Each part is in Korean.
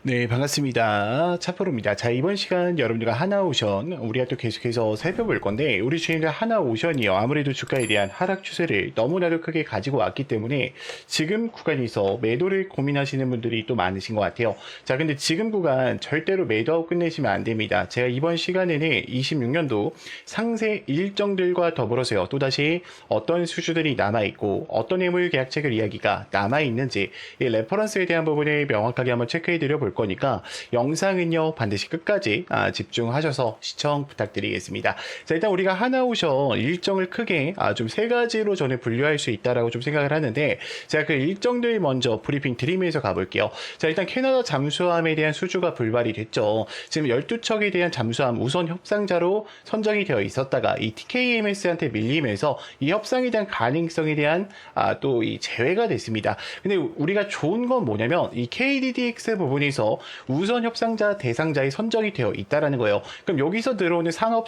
네, 반갑습니다. 차프로입니다. 자, 이번 시간 여러분들과 하나오션, 우리가 또 계속해서 살펴볼 건데, 우리 주인들 하나오션이요. 아무래도 주가에 대한 하락 추세를 너무나도 크게 가지고 왔기 때문에, 지금 구간에서 매도를 고민하시는 분들이 또 많으신 것 같아요. 자, 근데 지금 구간 절대로 매도하고 끝내시면 안 됩니다. 제가 이번 시간에는 26년도 상세 일정들과 더불어서요. 또다시 어떤 수주들이 남아있고, 어떤 매물 계약 체결 이야기가 남아있는지, 이 레퍼런스에 대한 부분을 명확하게 한번 체크해드려 볼 거니까 영상은요 반드시 끝까지 집중하셔서 시청 부탁드리겠습니다. 자, 일단 우리가 하나오션 일정을 크게 좀 세 가지로 저는 분류할 수 있다라고 좀 생각을 하는데, 제가 그 일정들 먼저 브리핑 드리면서 가볼게요. 자, 일단 캐나다 잠수함에 대한 수주가 불발이 됐죠. 지금 12척에 대한 잠수함 우선 협상자로 선정이 되어 있었다가 이 TKMS한테 밀리면서 이 협상에 대한 가능성에 대한 또 이 제외가 됐습니다. 근데 우리가 좋은 건 뭐냐면 이 KDDX 부분에서 우선 협상자 대상자에 선정이 되어 있다라는 거예요. 그럼 여기서 들어오는 산업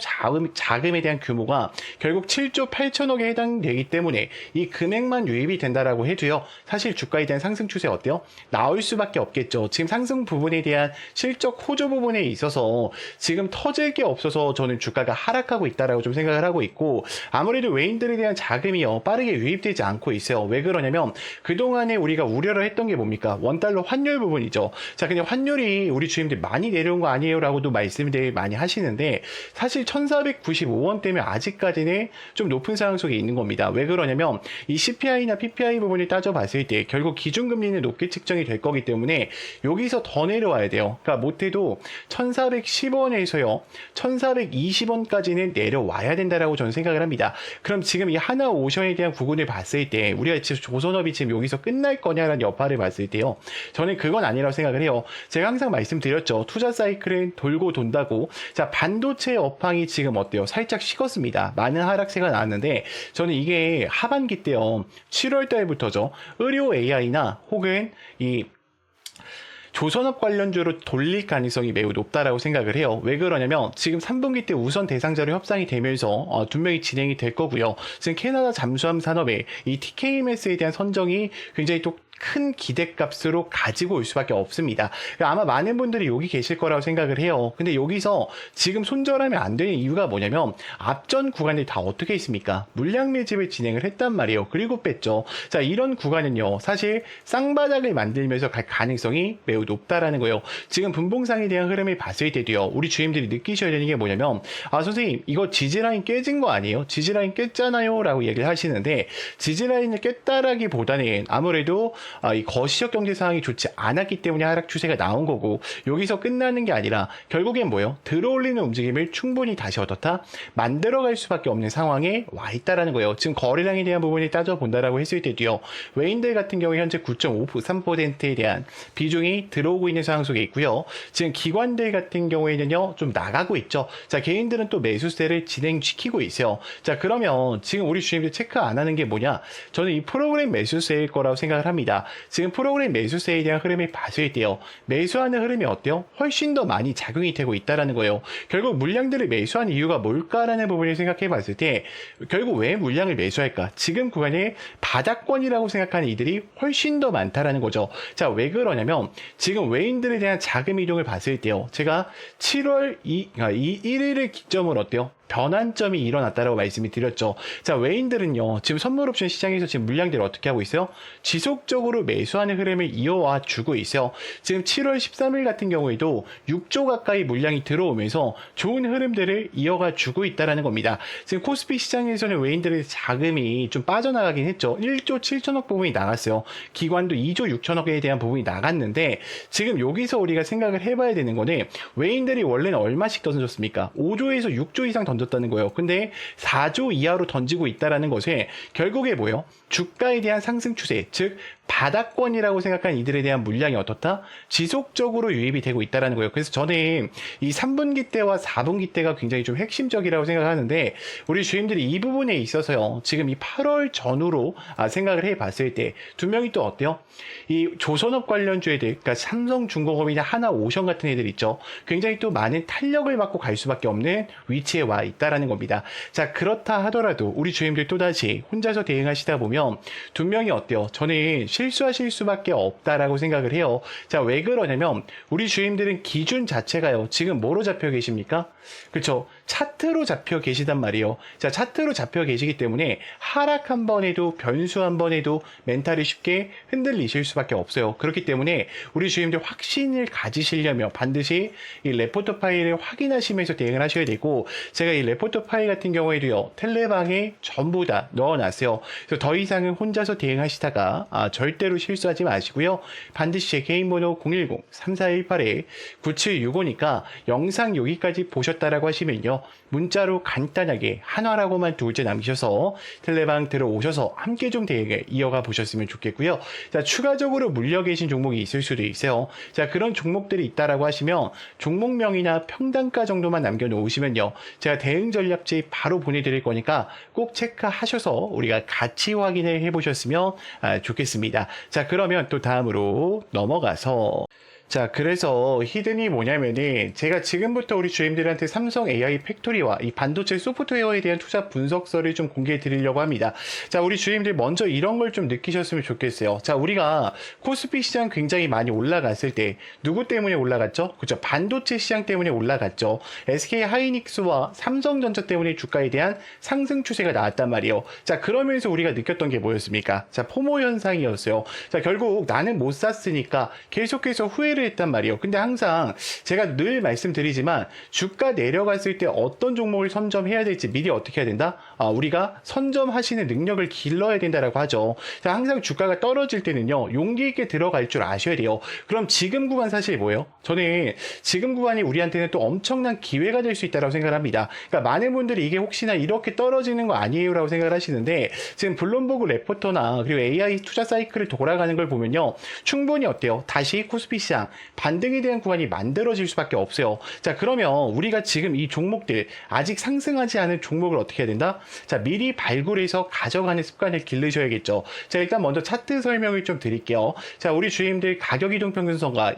자금에 대한 규모가 결국 7조 8천억에 해당되기 때문에 이 금액만 유입이 된다라고 해도요, 사실 주가에 대한 상승 추세 어때요? 나올 수밖에 없겠죠. 지금 상승 부분에 대한 실적 호조 부분에 있어서 지금 터질 게 없어서 저는 주가가 하락하고 있다라고 좀 생각을 하고 있고, 아무래도 외인들에 대한 자금이요 빠르게 유입되지 않고 있어요. 왜 그러냐면 그동안에 우리가 우려를 했던 게 뭡니까? 원달러 환율 부분이죠. 자, 근데 환율이 우리 주임들 많이 내려온 거 아니에요? 라고도 말씀들 많이 하시는데, 사실 1495원 때문에 아직까지는 좀 높은 상황 속에 있는 겁니다. 왜 그러냐면 이 CPI나 PPI 부분을 따져봤을 때 결국 기준금리는 높게 측정이 될 거기 때문에 여기서 더 내려와야 돼요. 그러니까 못해도 1410원에서요 1420원까지는 내려와야 된다라고 저는 생각을 합니다. 그럼 지금 이 하나오션에 대한 부분을 봤을 때 우리가 지금 조선업이 지금 여기서 끝날 거냐라는 여파를 봤을 때요, 저는 그건 아니라고 생각을 해요. 제가 항상 말씀드렸죠. 투자 사이클은 돌고 돈다고. 자, 반도체 업황이 지금 어때요? 살짝 식었습니다. 많은 하락세가 나왔는데, 저는 이게 하반기 때요, 7월 달부터죠, 의료 AI나 혹은 이 조선업 관련주로 돌릴 가능성이 매우 높다라고 생각을 해요. 왜 그러냐면 지금 3분기 때 우선 대상자로 협상이 되면서 분명히 진행이 될 거고요. 지금 캐나다 잠수함 산업에 이 TKMS에 대한 선정이 굉장히 또 큰 기대값으로 가지고 올 수밖에 없습니다. 아마 많은 분들이 여기 계실 거라고 생각을 해요. 근데 여기서 지금 손절하면 안 되는 이유가 뭐냐면 앞전 구간이 다 어떻게 있습니까? 물량 매집을 진행을 했단 말이에요. 그리고 뺐죠. 자, 이런 구간은요, 사실 쌍바닥을 만들면서 갈 가능성이 매우 높다라는 거예요. 지금 분봉상에 대한 흐름을 봤을 때도요, 우리 주임들이 느끼셔야 되는 게 뭐냐면, 선생님 이거 지지라인 깨진 거 아니에요? 지지라인 깼잖아요 라고 얘기를 하시는데, 지지라인을 깼다라기보다는 아무래도 이 거시적 경제 상황이 좋지 않았기 때문에 하락 추세가 나온 거고, 여기서 끝나는 게 아니라 결국엔 뭐예요? 들어올리는 움직임을 충분히 다시 어떻다? 만들어갈 수밖에 없는 상황에 와 있다라는 거예요. 지금 거래량에 대한 부분을 따져본다라고 했을 때도요, 외인들 같은 경우에 현재 9.53%에 대한 비중이 들어오고 있는 상황 속에 있고요. 지금 기관들 같은 경우에는요 좀 나가고 있죠. 자, 개인들은 또 매수세를 진행시키고 있어요. 자, 그러면 지금 우리 주님들 체크 안 하는 게 뭐냐? 저는 이 프로그램 매수세일 거라고 생각을 합니다. 지금 프로그램 매수세에 대한 흐름을 봤을 때요, 매수하는 흐름이 어때요? 훨씬 더 많이 작용이 되고 있다라는 거예요. 결국 물량들을 매수하는 이유가 뭘까라는 부분을 생각해 봤을 때, 결국 왜 물량을 매수할까? 지금 구간에 바닥권이라고 생각하는 이들이 훨씬 더 많다라는 거죠. 자, 왜 그러냐면 지금 외인들에 대한 자금 이동을 봤을 때요, 제가 7월 1일을 기점으로 어때요? 변환점이 일어났다라고 말씀을 드렸죠. 자, 외인들은요 지금 선물 옵션 시장에서 지금 물량들을 어떻게 하고 있어요? 지속적으로 매수하는 흐름을 이어와 주고 있어요. 지금 7월 13일 같은 경우에도 6조 가까이 물량이 들어오면서 좋은 흐름들을 이어가 주고 있다라는 겁니다. 지금 코스피 시장에서는 외인들의 자금이 좀 빠져나가긴 했죠. 1조 7천억 부분이 나갔어요. 기관도 2조 6천억에 대한 부분이 나갔는데, 지금 여기서 우리가 생각을 해봐야 되는 거는, 외인들이 원래는 얼마씩 던졌습니까? 5조에서 6조 이상 던졌다는 거예요. 근데 4조 이하로 던지고 있다라는 것에 결국에 뭐예요? 주가에 대한 상승 추세, 즉 바닥권이라고 생각하는 이들에 대한 물량이 어떻다? 지속적으로 유입이 되고 있다는 거예요. 그래서 저는 이 3분기 때와 4분기 때가 굉장히 좀 핵심적이라고 생각하는데, 우리 주임들이 이 부분에 있어서요, 지금 이 8월 전후로 생각을 해봤을 때 두 명이 또 어때요? 이 조선업 관련주에 대해, 그러니까 삼성중공업이나 하나오션 같은 애들 있죠. 굉장히 또 많은 탄력을 받고 갈 수밖에 없는 위치에 와 있다라는 겁니다. 자, 그렇다 하더라도 우리 주임들 또다시 혼자서 대응하시다 보면 분명히 어때요? 저는 실수하실 수밖에 없다라고 생각을 해요. 자, 왜 그러냐면 우리 주임들은 기준 자체가요. 지금 뭐로 잡혀 계십니까? 그렇죠. 차트로 잡혀 계시단 말이에요. 자, 차트로 잡혀 계시기 때문에 하락 한 번에도 변수 한 번에도 멘탈이 쉽게 흔들리실 수밖에 없어요. 그렇기 때문에 우리 주임들 확신을 가지시려면 반드시 이 레포트 파일을 확인하시면서 대응을 하셔야 되고, 제가 이 레포트 파일 같은 경우에도요, 텔레방에 전부 다 넣어놨어요. 그래서 더 이상은 혼자서 대응하시다가 절대로 실수하지 마시고요. 반드시 제 개인 번호 010-3418-9765니까 영상 여기까지 보셨다라고 하시면요, 문자로 간단하게 한화라고만 두 글자 남기셔서 텔레방 들어오셔서 함께 좀 대응을 이어가 보셨으면 좋겠고요. 자, 추가적으로 물려 계신 종목이 있을 수도 있어요. 자, 그런 종목들이 있다라고 하시면 종목명이나 평단가 정도만 남겨놓으시면요, 제가 대응 전략지 바로 보내드릴 거니까 꼭 체크하셔서 우리가 같이 확인을 해보셨으면 좋겠습니다. 자, 그러면 또 다음으로 넘어가서, 자, 그래서 히든이 뭐냐면은 제가 지금부터 우리 주임들한테 삼성 AI 팩토리와 이 반도체 소프트웨어에 대한 투자 분석서를 좀 공개해 드리려고 합니다. 자, 우리 주임들 먼저 이런 걸 좀 느끼셨으면 좋겠어요. 자, 우리가 코스피 시장 굉장히 많이 올라갔을 때 누구 때문에 올라갔죠? 그죠? 반도체 시장 때문에 올라갔죠. SK 하이닉스와 삼성전자 때문에 주가에 대한 상승 추세가 나왔단 말이에요. 자, 그러면서 우리가 느꼈던 게 뭐였습니까? 자, 포모 현상이었어요. 자, 결국 나는 못 샀으니까 계속해서 후회를 했단 말이에요. 근데 항상 제가 늘 말씀드리지만 주가 내려갔을 때 어떤 종목을 선점해야 될지 미리 어떻게 해야 된다? 우리가 선점하시는 능력을 길러야 된다라고 하죠. 자, 항상 주가가 떨어질 때는요, 용기 있게 들어갈 줄 아셔야 돼요. 그럼 지금 구간 사실 뭐예요? 저는 지금 구간이 우리한테는 또 엄청난 기회가 될 수 있다고 생각을 합니다. 그러니까 많은 분들이 이게 혹시나 이렇게 떨어지는 거 아니에요? 라고 생각을 하시는데, 지금 블룸버그 레포터나 그리고 AI 투자 사이클을 돌아가는 걸 보면요, 충분히 어때요? 다시 코스피 시장 반등에 대한 구간이 만들어질 수밖에 없어요. 자, 그러면 우리가 지금 이 종목들 아직 상승하지 않은 종목을 어떻게 해야 된다? 자, 미리 발굴해서 가져가는 습관을 기르셔야겠죠. 자, 일단 먼저 차트 설명을 좀 드릴게요. 자, 우리 주임들 가격 이동 평균선과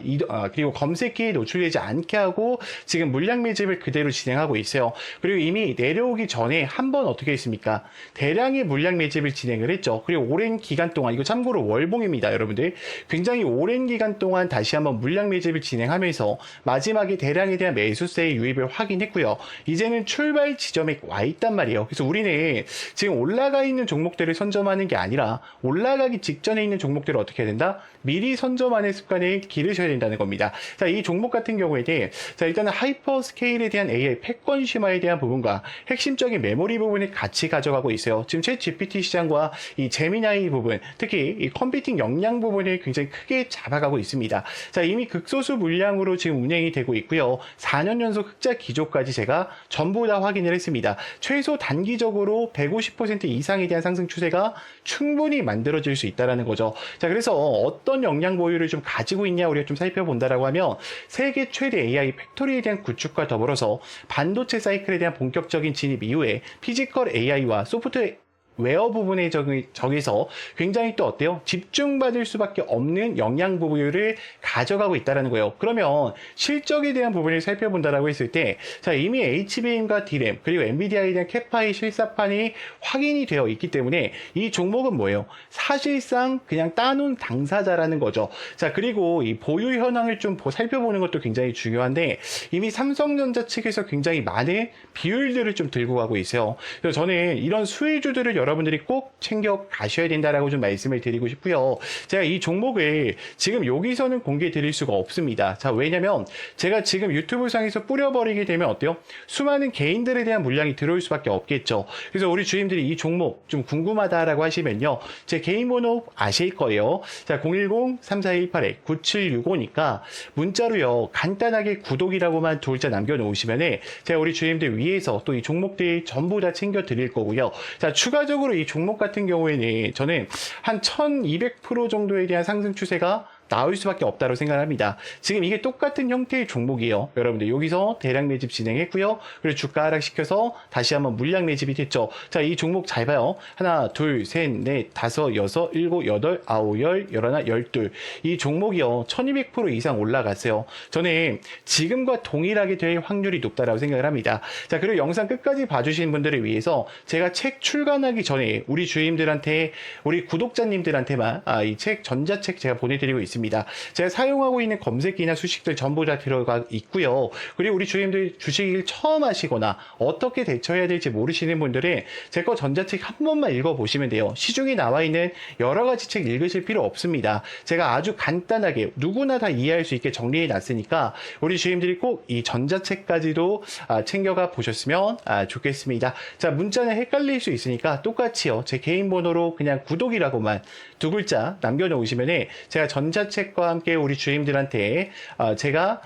그리고 검색기에 노출되지 않게 하고 지금 물량 매집을 그대로 진행하고 있어요. 그리고 이미 내려오기 전에 한 번 어떻게 했습니까? 대량의 물량 매집을 진행을 했죠. 그리고 오랜 기간 동안, 이거 참고로 월봉입니다, 여러분들. 굉장히 오랜 기간 동안 다시 한번 물량 매집을 진행하면서 마지막에 대량에 대한 매수세의 유입을 확인했고요. 이제는 출발 지점에 와 있단 말이에요. 그래서 우리는 지금 올라가 있는 종목들을 선점하는 게 아니라 올라가기 직전에 있는 종목들을 어떻게 해야 된다? 미리 선점하는 습관을 기르셔야 된다는 겁니다. 자, 이 종목 같은 경우에는 자, 일단은 하이퍼 스케일에 대한 AI 패권 심화에 대한 부분과 핵심적인 메모리 부분을 같이 가져가고 있어요. 지금 챗 GPT 시장과 이 제미나이 부분, 특히 이 컴퓨팅 역량 부분을 굉장히 크게 잡아가고 있습니다. 자, 이미 극소수 물량으로 지금 운행이 되고 있고요. 4년 연속 흑자 기조까지 제가 전부 다 확인을 했습니다. 최소 단기적으로 150% 이상에 대한 상승 추세가 충분히 만들어질 수 있다는 거죠. 자, 그래서 어떤 역량 보유를 좀 가지고 있냐 우리가 좀 살펴본다라고 하면 세계 최대 AI 팩토리에 대한 구축과 더불어서 반도체 사이클에 대한 본격적인 진입 이후에 피지컬 AI와 소프트웨어 웨어 부분에 저기서 굉장히 또 어때요? 집중받을 수밖에 없는 영양 보유를 가져가고 있다는 거예요. 그러면 실적에 대한 부분을 살펴본다라고 했을 때, 자, 이미 HBM과 D램 그리고 엔비디아에 대한 캐파이 실사판이 확인이 되어 있기 때문에 이 종목은 뭐예요? 사실상 그냥 따놓은 당사자라는 거죠. 자, 그리고 이 보유 현황을 좀 살펴보는 것도 굉장히 중요한데, 이미 삼성전자 측에서 굉장히 많은 비율들을 좀 들고 가고 있어요. 그래서 저는 이런 수혜주들을 여러분들이 꼭 챙겨 가셔야 된다라고 좀 말씀을 드리고 싶고요. 제가 이 종목을 지금 여기서는 공개 드릴 수가 없습니다. 자, 왜냐면 제가 지금 유튜브 상에서 뿌려버리게 되면 어때요? 수많은 개인들에 대한 물량이 들어올 수밖에 없겠죠. 그래서 우리 주임들이 이 종목 좀 궁금하다라고 하시면요, 제 개인 번호 아실 거예요. 자, 010-3418-9765니까 문자로요, 간단하게 구독이라고만 두 글자 남겨놓으시면은 제가 우리 주임들 위해서 또 이 종목들 전부 다 챙겨 드릴 거고요. 자, 추가적으로 이 종목 같은 경우에는 저는 한 1200% 정도에 대한 상승 추세가 나올 수밖에 없다고 생각합니다. 지금 이게 똑같은 형태의 종목이에요. 여러분들 여기서 대량 매집 진행했고요. 그리고 주가 하락시켜서 다시 한번 물량 매집이 됐죠. 자, 이 종목 잘 봐요. 하나, 둘, 셋, 넷, 다섯, 여섯, 일곱, 여덟, 아홉, 열, 열하나, 열둘. 이 종목이요. 1200% 이상 올라갔어요. 저는 지금과 동일하게 될 확률이 높다라고 생각을 합니다. 자, 그리고 영상 끝까지 봐주신 분들을 위해서 제가 책 출간하기 전에 우리 주임들한테, 우리 구독자님들한테만 이 책, 전자책 제가 보내드리고 있습니다. 제가 사용하고 있는 검색기나 수식들 전부 다 들어가 있고요. 그리고 우리 주임들 주식을 처음 하시거나 어떻게 대처해야 될지 모르시는 분들은 제 거 전자책 한 번만 읽어보시면 돼요. 시중에 나와 있는 여러 가지 책 읽으실 필요 없습니다. 제가 아주 간단하게 누구나 다 이해할 수 있게 정리해 놨으니까 우리 주임들이 꼭 이 전자책까지도 챙겨가 보셨으면 좋겠습니다. 자, 문자는 헷갈릴 수 있으니까 똑같이요. 제 개인 번호로 그냥 구독이라고만 두 글자 남겨놓으시면은 제가 전자책과 함께 우리 주임들한테 제가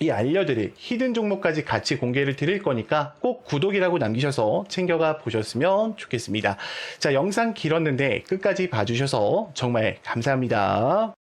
이 알려드릴 히든 종목까지 같이 공개를 드릴 거니까 꼭 구독이라고 남기셔서 챙겨가 보셨으면 좋겠습니다. 자, 영상 길었는데 끝까지 봐주셔서 정말 감사합니다.